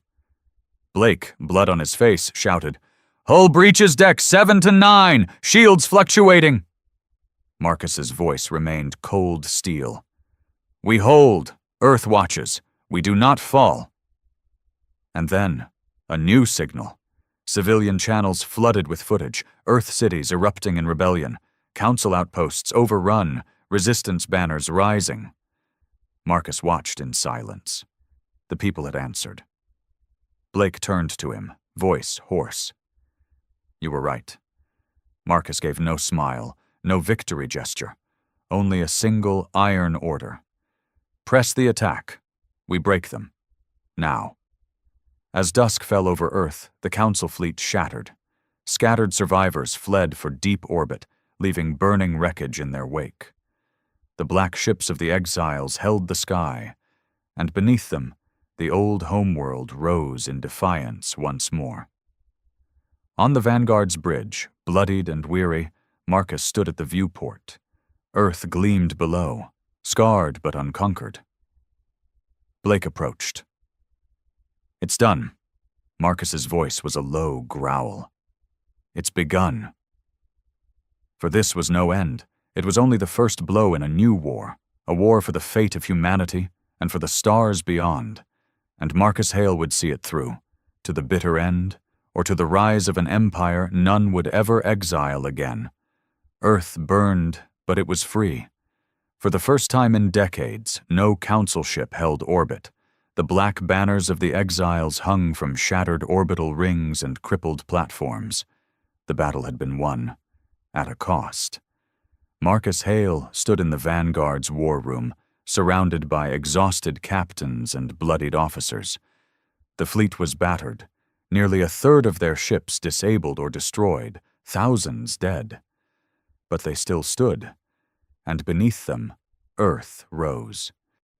Blake, blood on his face, shouted, "Hull breaches deck 7 to 9! Shields fluctuating!" Marcus's voice remained cold steel. "We hold, Earth watches. We do not fall." And then, a new signal. Civilian channels flooded with footage, Earth cities erupting in rebellion, council outposts overrun, resistance banners rising. Marcus watched in silence. The people had answered. Blake turned to him, voice hoarse. "You were right." Marcus gave no smile, no victory gesture, only a single iron order. "Press the attack. We break them. Now." As dusk fell over Earth, the Council fleet shattered. Scattered survivors fled for deep orbit, leaving burning wreckage in their wake. The black ships of the exiles held the sky, and beneath them, the old homeworld rose in defiance once more. On the Vanguard's bridge, bloodied and weary, Marcus stood at the viewport. Earth gleamed below, scarred but unconquered. Blake approached. "It's done." Marcus's voice was a low growl. "It's begun." For this was no end. It was only the first blow in a new war, a war for the fate of humanity and for the stars beyond. And Marcus Hale would see it through, to the bitter end, or to the rise of an empire none would ever exile again. Earth burned, but it was free. For the first time in decades, no council ship held orbit. The black banners of the exiles hung from shattered orbital rings and crippled platforms. The battle had been won, at a cost. Marcus Hale stood in the Vanguard's war room, surrounded by exhausted captains and bloodied officers. The fleet was battered, nearly a third of their ships disabled or destroyed, thousands dead. But they still stood, and beneath them, Earth rose.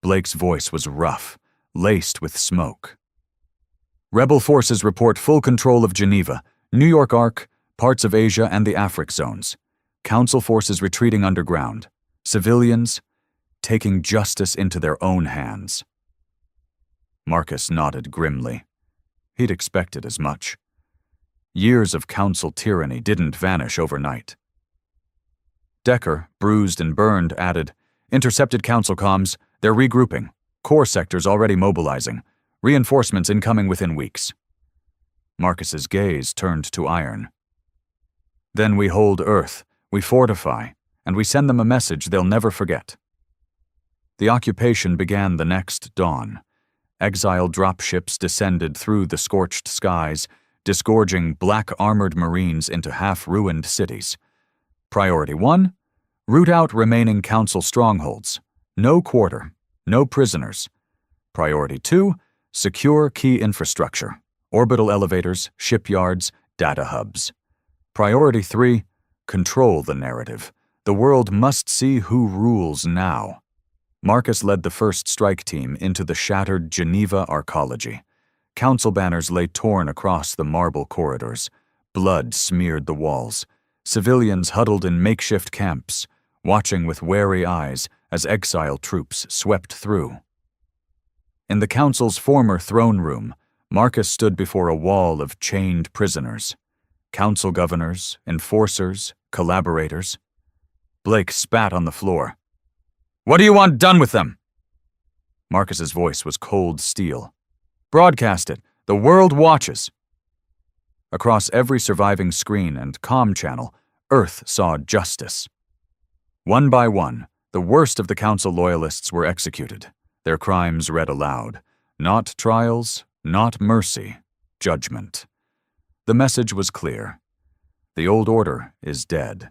Blake's voice was rough, laced with smoke. "Rebel forces report full control of Geneva, New York Arc, parts of Asia and the Afric zones. Council forces retreating underground. Civilians taking justice into their own hands." Marcus nodded grimly. He'd expected as much. Years of council tyranny didn't vanish overnight. Decker, bruised and burned, added, "Intercepted council comms. They're regrouping. Core sectors already mobilizing. Reinforcements incoming within weeks." Marcus's gaze turned to Iron. "Then we hold Earth. We fortify, and we send them a message they'll never forget." The occupation began the next dawn. Exile dropships descended through the scorched skies, disgorging black-armored Marines into half-ruined cities. Priority 1, root out remaining council strongholds. No quarter, no prisoners. Priority 2, secure key infrastructure. Orbital elevators, shipyards, data hubs. Priority 3, control the narrative. The world must see who rules now. Marcus led the first strike team into the shattered Geneva arcology. Council banners lay torn across the marble corridors. Blood smeared the walls. Civilians huddled in makeshift camps, watching with wary eyes as exile troops swept through. In the council's former throne room, Marcus stood before a wall of chained prisoners. Council governors, enforcers, collaborators. Blake spat on the floor. "What do you want done with them?" Marcus's voice was cold steel. "Broadcast it. The world watches." Across every surviving screen and comm channel, Earth saw justice. One by one, The worst of the Council loyalists were executed, their crimes read aloud. Not trials, not mercy, judgment. The message was clear. The old order is dead.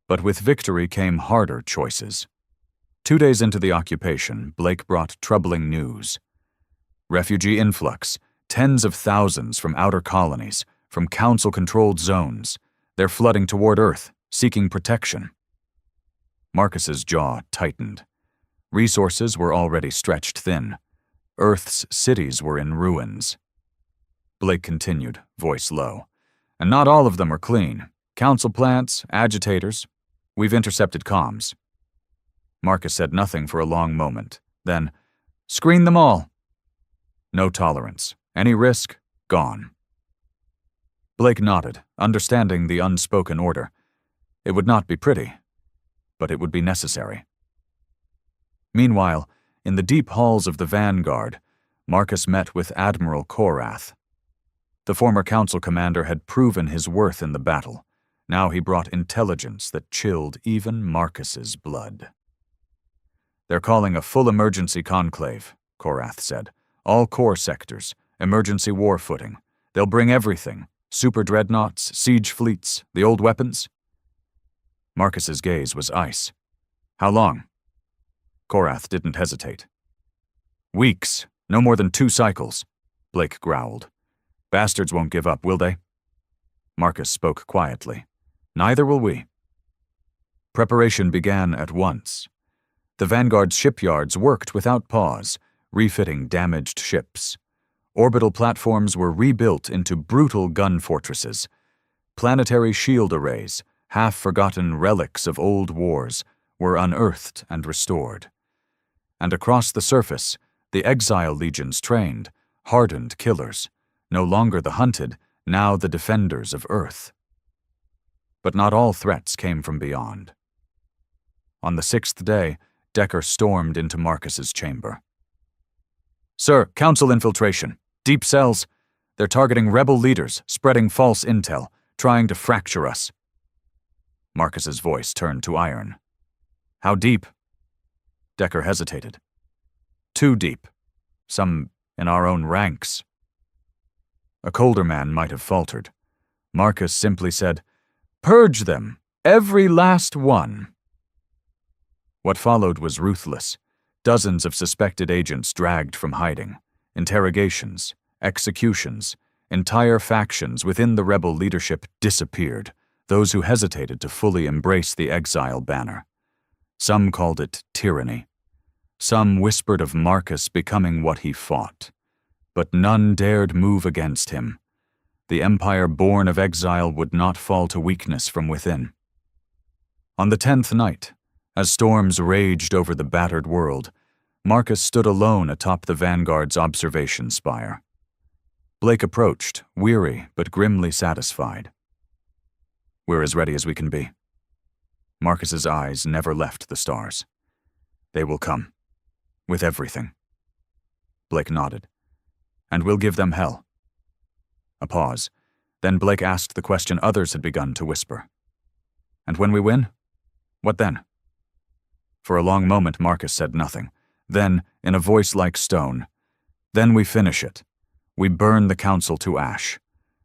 But with victory came harder choices. 2 days into the occupation, Blake brought troubling news. Refugee influx, tens of thousands from outer colonies, from Council-controlled zones. They're flooding toward Earth, seeking protection. Marcus's jaw tightened. Resources were already stretched thin. Earth's cities were in ruins. Blake continued, voice low. And not all of them are clean. Council plants, agitators. We've intercepted comms. Marcus said nothing for a long moment. Then, screen them all. No tolerance. Any risk, gone. Blake nodded, understanding the unspoken order. It would not be pretty, but it would be necessary. Meanwhile, in the deep halls of the Vanguard, Marcus met with Admiral Korath. The former Council commander had proven his worth in the battle. Now he brought intelligence that chilled even Marcus's blood. They're calling a full emergency conclave, Korath said. All core sectors, emergency war footing. They'll bring everything. Super dreadnoughts, siege fleets, the old weapons. Marcus's gaze was ice. How long? Korath didn't hesitate. Weeks, no more than 2 cycles, Blake growled. Bastards won't give up, will they? Marcus spoke quietly. Neither will we. Preparation began at once. The Vanguard's shipyards worked without pause, refitting damaged ships. Orbital platforms were rebuilt into brutal gun fortresses. Planetary shield arrays, half-forgotten relics of old wars, were unearthed and restored. And across the surface, the exile legions trained, hardened killers, no longer the hunted, now the defenders of Earth. But not all threats came from beyond. On the 6th day, Decker stormed into Marcus's chamber. Sir, Council infiltration. Deep cells. They're targeting rebel leaders, spreading false intel, trying to fracture us. Marcus's voice turned to iron. How deep? Decker hesitated. Too deep. Some in our own ranks. A colder man might have faltered. Marcus simply said, Purge them, every last one. What followed was ruthless. Dozens of suspected agents dragged from hiding. Interrogations, executions, entire factions within the rebel leadership disappeared, those who hesitated to fully embrace the exile banner. Some called it tyranny. Some whispered of Marcus becoming what he fought. But none dared move against him. The empire born of exile would not fall to weakness from within. On the 10th night, as storms raged over the battered world, Marcus stood alone atop the Vanguard's observation spire. Blake approached, weary but grimly satisfied. We're as ready as we can be. Marcus's eyes never left the stars. They will come. With everything. Blake nodded. And we'll give them hell. A pause. Then Blake asked the question others had begun to whisper. And when we win? What then? For a long moment Marcus said nothing. Then, in a voice like stone, then we finish it. We burn the Council to ash.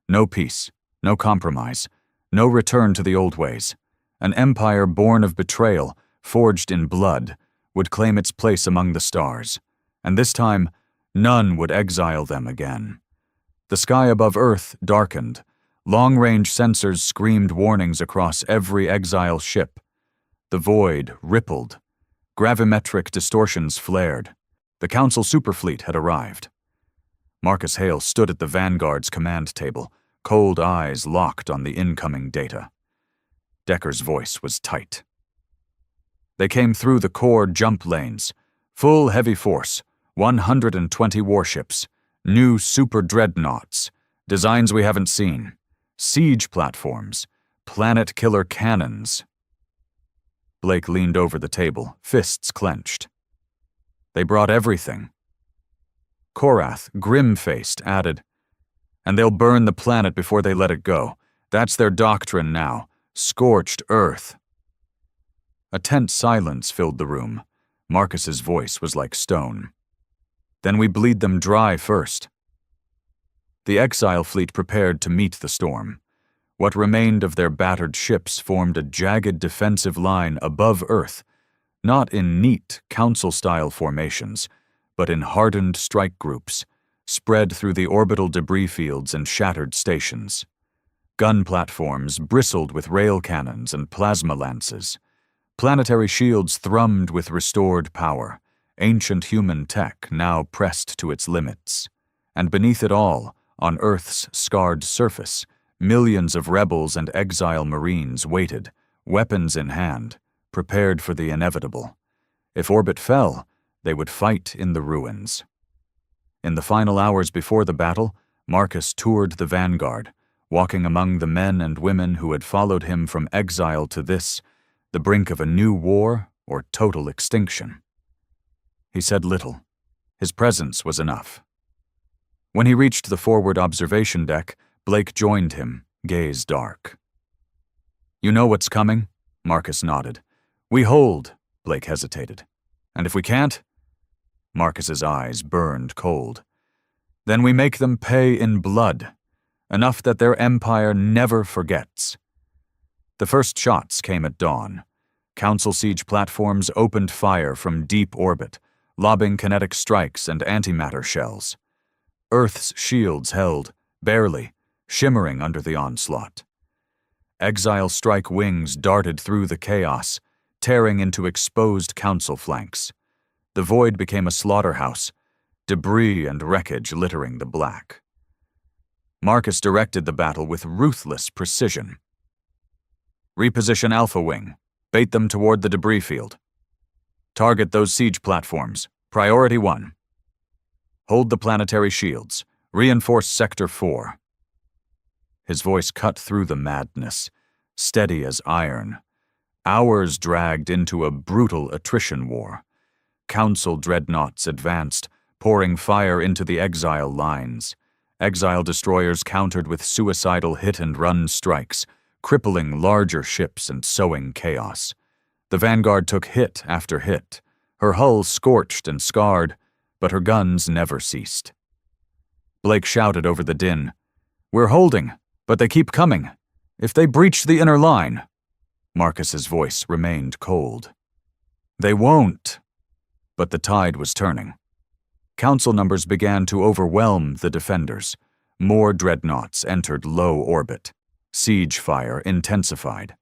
No peace, no compromise, no return to the old ways. An empire born of betrayal, forged in blood, would claim its place among the stars. And this time, none would exile them again. The sky above Earth darkened. Long-range sensors screamed warnings across every exile ship. The void rippled. Gravimetric distortions flared. The Council superfleet had arrived. Marcus Hale stood at the Vanguard's command table, cold eyes locked on the incoming data. Decker's voice was tight. They came through the core jump lanes. Full heavy force, 120 warships, new super dreadnoughts, designs we haven't seen, siege platforms, planet-killer cannons. Blake leaned over the table, fists clenched. They brought everything. Korath, grim-faced, added, And they'll burn the planet before they let it go. That's their doctrine now. Scorched Earth. A tense silence filled the room. Marcus's voice was like stone. "Then we bleed them dry first." The exile fleet prepared to meet the storm. What remained of their battered ships formed a jagged defensive line above Earth, not in neat council-style formations, but in hardened strike groups, spread through the orbital debris fields and shattered stations. Gun platforms bristled with rail cannons and plasma lances. Planetary shields thrummed with restored power, ancient human tech now pressed to its limits. And beneath it all, on Earth's scarred surface, millions of rebels and exile marines waited, weapons in hand, prepared for the inevitable. If orbit fell, they would fight in the ruins. In the final hours before the battle, Marcus toured the vanguard, walking among the men and women who had followed him from exile to this, the brink of a new war or total extinction. He said little. His presence was enough. When he reached the forward observation deck, Blake joined him, gaze dark. "You know what's coming?" Marcus nodded. "We hold," Blake hesitated. "And if we can't?" Marcus's eyes burned cold. "Then we make them pay in blood, enough that their empire never forgets." The first shots came at dawn. Council siege platforms opened fire from deep orbit, lobbing kinetic strikes and antimatter shells. Earth's shields held, barely, shimmering under the onslaught. Exile strike wings darted through the chaos, tearing into exposed council flanks. The void became a slaughterhouse, debris and wreckage littering the black. Marcus directed the battle with ruthless precision. "Reposition Alpha Wing. Bait them toward the debris field. Target those siege platforms. Priority 1. Hold the planetary shields. Reinforce Sector 4. His voice cut through the madness, steady as iron. Hours dragged into a brutal attrition war. Council dreadnoughts advanced, pouring fire into the exile lines. Exile destroyers countered with suicidal hit-and-run strikes, crippling larger ships and sowing chaos. The vanguard took hit after hit, her hull scorched and scarred, but her guns never ceased. Blake shouted over the din, "We're holding, but they keep coming. If they breach the inner line..." Marcus's voice remained cold. "They won't." But the tide was turning. Council numbers began to overwhelm the defenders. More dreadnoughts entered low orbit. Siege fire intensified.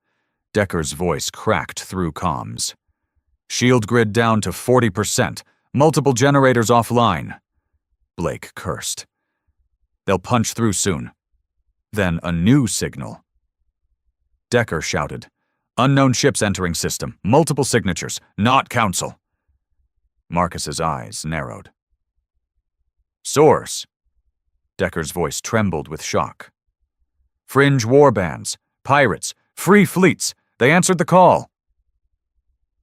Decker's voice cracked through comms. "Shield grid down to 40%. Multiple generators offline." Blake cursed. "They'll punch through soon." Then a new signal. Decker shouted, "Unknown ships entering system. Multiple signatures. Not Council." Marcus's eyes narrowed. "Source." Decker's voice trembled with shock. "Fringe warbands. Pirates. Free fleets. They answered the call."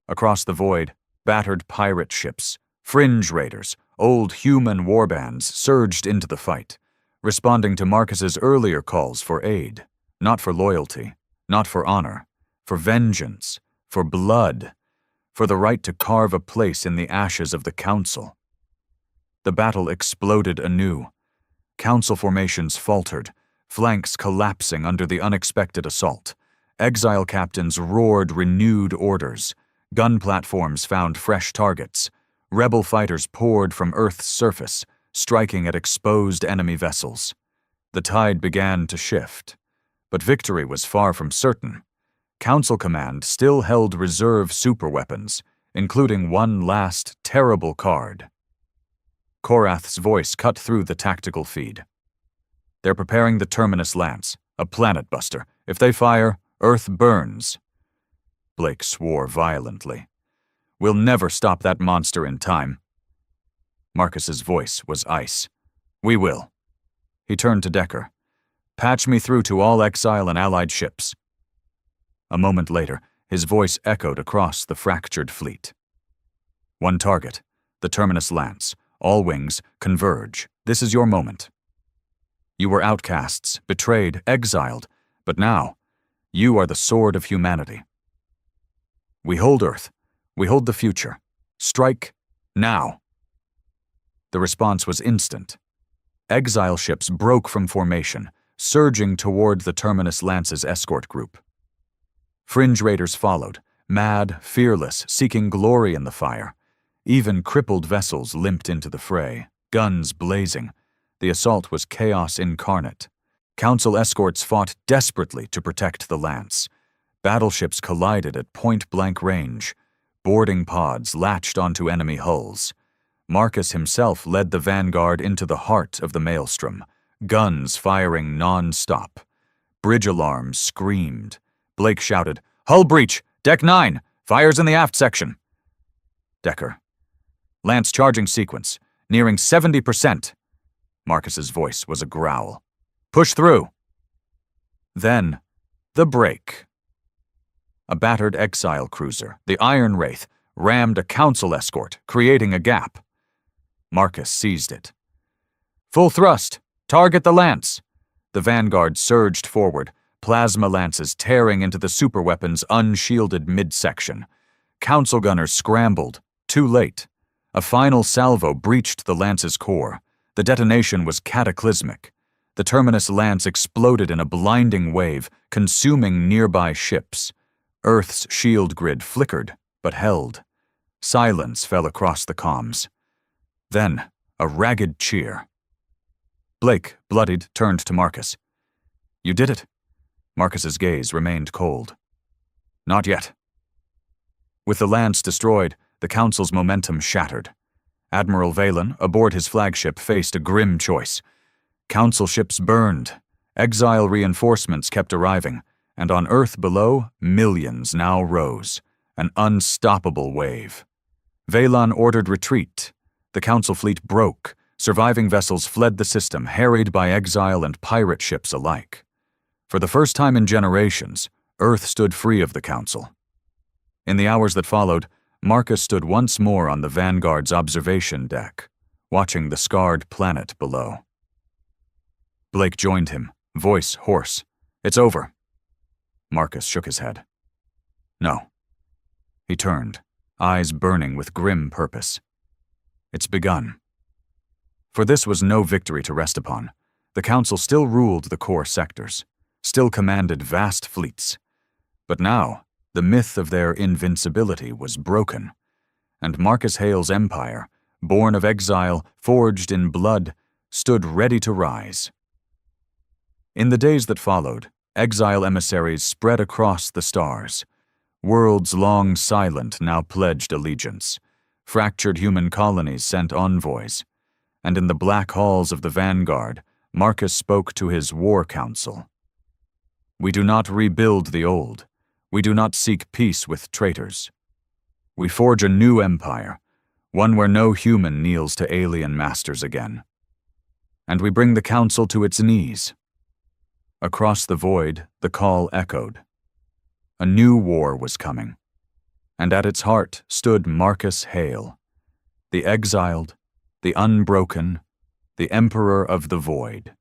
Across the void, battered pirate ships, fringe raiders, old human warbands surged into the fight, responding to Marcus's earlier calls for aid, not for loyalty, not for honor, for vengeance, for blood, for the right to carve a place in the ashes of the Council. The battle exploded anew. Council formations faltered, flanks collapsing under the unexpected assault. Exile captains roared renewed orders. Gun platforms found fresh targets. Rebel fighters poured from Earth's surface, striking at exposed enemy vessels. The tide began to shift, but victory was far from certain. Council Command still held reserve superweapons, including one last terrible card. Korath's voice cut through the tactical feed. "They're preparing the Terminus Lance, a planet buster. If they fire, Earth burns." Blake swore violently. "We'll never stop that monster in time." Marcus's voice was ice. "We will." He turned to Decker. "Patch me through to all Exile and Allied ships." A moment later, his voice echoed across the fractured fleet. "One target, the Terminus Lance. All wings, converge. This is your moment. You were outcasts, betrayed, exiled, but now, you are the sword of humanity." We hold Earth. We hold the future. Strike now. The response was instant. Exile ships broke from formation, surging toward the Terminus Lance's escort group. Fringe raiders followed, mad, fearless, seeking glory in the fire. Even crippled vessels limped into the fray, guns blazing. The assault was chaos incarnate. Council escorts fought desperately to protect the Lance. Battleships collided at point-blank range. Boarding pods latched onto enemy hulls. Marcus himself led the vanguard into the heart of the maelstrom, guns firing non-stop. Bridge alarms screamed. Blake shouted, "Hull breach! Deck 9! Fires in the aft section!" Decker. "Lance charging sequence. Nearing 70%. Marcus's voice was a growl. "Push through." Then, the break. A battered exile cruiser, the Iron Wraith, rammed a council escort, creating a gap. Marcus seized it. "Full thrust! Target the Lance!" The vanguard surged forward, plasma lances tearing into the superweapon's unshielded midsection. Council gunners scrambled, too late. A final salvo breached the Lance's core. The detonation was cataclysmic. The Terminus Lance exploded in a blinding wave, consuming nearby ships. Earth's shield grid flickered, but held. Silence fell across the comms. Then, a ragged cheer. Blake, bloodied, turned to Marcus. "You did it." Marcus's gaze remained cold. "Not yet." With the Lance destroyed, the Council's momentum shattered. Admiral Valen, aboard his flagship, faced a grim choice. Council ships burned. Exile reinforcements kept arriving, and on Earth below, millions now rose. An unstoppable wave. Valen ordered retreat. The Council fleet broke. Surviving vessels fled the system, harried by exile and pirate ships alike. For the first time in generations, Earth stood free of the Council. In the hours that followed, Marcus stood once more on the Vanguard's observation deck, watching the scarred planet below. Blake joined him, voice hoarse. "It's over." Marcus shook his head. "No." He turned, eyes burning with grim purpose. "It's begun." For this was no victory to rest upon. The Council still ruled the core sectors, still commanded vast fleets. But now, the myth of their invincibility was broken, and Marcus Hale's empire, born of exile, forged in blood, stood ready to rise. In the days that followed, exile emissaries spread across the stars. Worlds long silent now pledged allegiance. Fractured human colonies sent envoys. And in the black halls of the Vanguard, Marcus spoke to his war council. "We do not rebuild the old. We do not seek peace with traitors. We forge a new empire, one where no human kneels to alien masters again. And we bring the council to its knees." Across the void, the call echoed. A new war was coming, and at its heart stood Marcus Hale, the exiled, the unbroken, the Emperor of the Void.